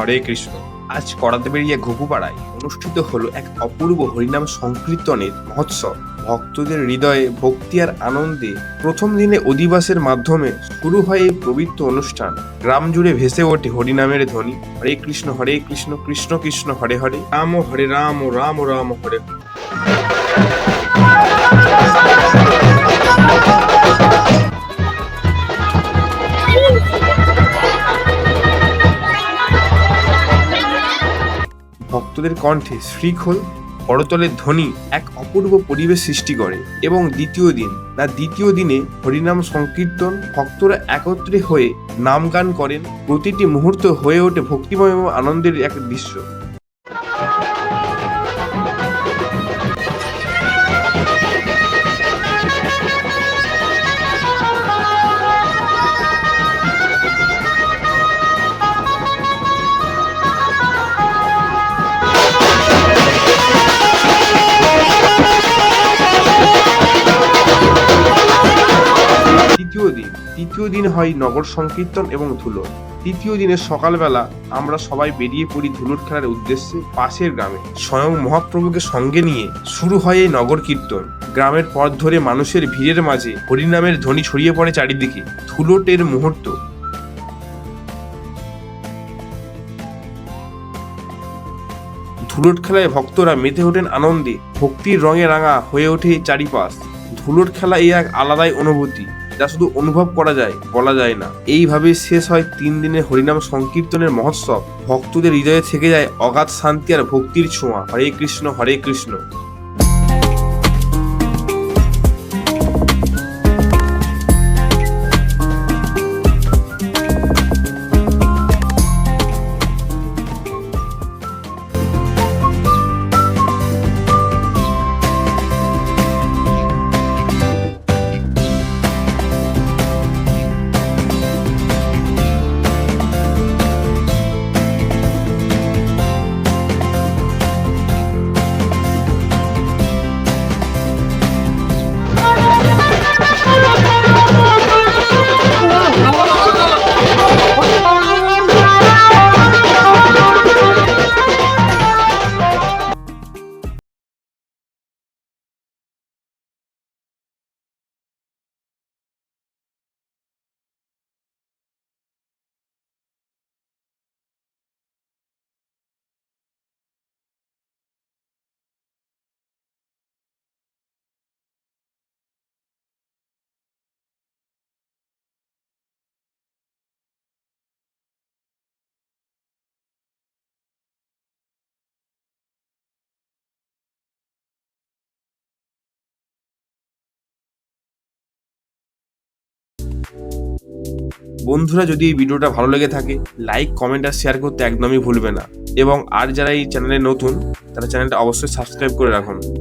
হরে কৃষ্ণ। আজ করাতবেড়িয়া ঘুঘুপাড়ায় অনুষ্ঠিত হলো এক অপূর্ব হরিনাম সংকীর্তনের মহোৎসব। ভক্তদের হৃদয়ে ভক্তি আর আনন্দে প্রথম দিনে অধিবাসের মাধ্যমে শুরু হয় এই পবিত্র অনুষ্ঠান। গ্রাম জুড়ে ভেসে ওঠে হরিনামের ধ্বনি। হরে কৃষ্ণ কৃষ্ণ কৃষ্ণ হরে হরে, রাম হরে রাম রাম রাম হরে হরে। ভক্তদের কণ্ঠে শ্রীখোল করতলের ধ্বনি এক অপূর্ব পরিবেশ সৃষ্টি করে। এবং দ্বিতীয় দিনে হরিনাম সংকীর্তন, ভক্তরা একত্রে হয়ে নাম গান করেন। প্রতিটি মুহূর্ত হয়ে ওঠে ভক্তিময় এবং আনন্দের এক দৃশ্য। তৃতীয় দিন হয় নগর সংকীর্তন এবং ধুলো। তৃতীয় দিনের সকালবেলা আমরা সবাই বেরিয়ে পড়ি ধুলোর খেলার উদ্দেশ্যে পাশের গ্রামে। স্বয়ং মহাপ্রভুকে সঙ্গে নিয়ে শুরু হয় এই নগর কীর্তন। গ্রামের পথ ধরে মানুষের ভিড়ের মাঝে হরিনামের ধ্বনি ছড়িয়ে পড়ে চারিদিকে। ধুলোটের মুহূর্ত, ধুলোট খেলায় ভক্তরা মেতে ওঠেন আনন্দে। ভক্তির রঙে রাঙা হয়ে ওঠে চারিপাশ। ধুলোট খেলা এই এক আলাদাই অনুভূতি, যা শুধু অনুভব করা যায়, বলা যায় না। এইভাবে শেষ হয় 3 দিনের হরিনাম সংকীর্তনের মহোৎসব। ভক্তদের হৃদয়ে থেকে যায় অগাধ শান্তি আর ভক্তির ছোঁয়া। হরে কৃষ্ণ হরে কৃষ্ণ। বন্ধুরা, যদি এই ভিডিওটা ভালো লেগে থাকে, লাইক, কমেন্ট আর শেয়ার করতে একদমই ভুলবে না। এবং আর যারা এই চ্যানেলে নতুন, তারা চ্যানেলটা অবশ্যই সাবস্ক্রাইব করে রাখুন।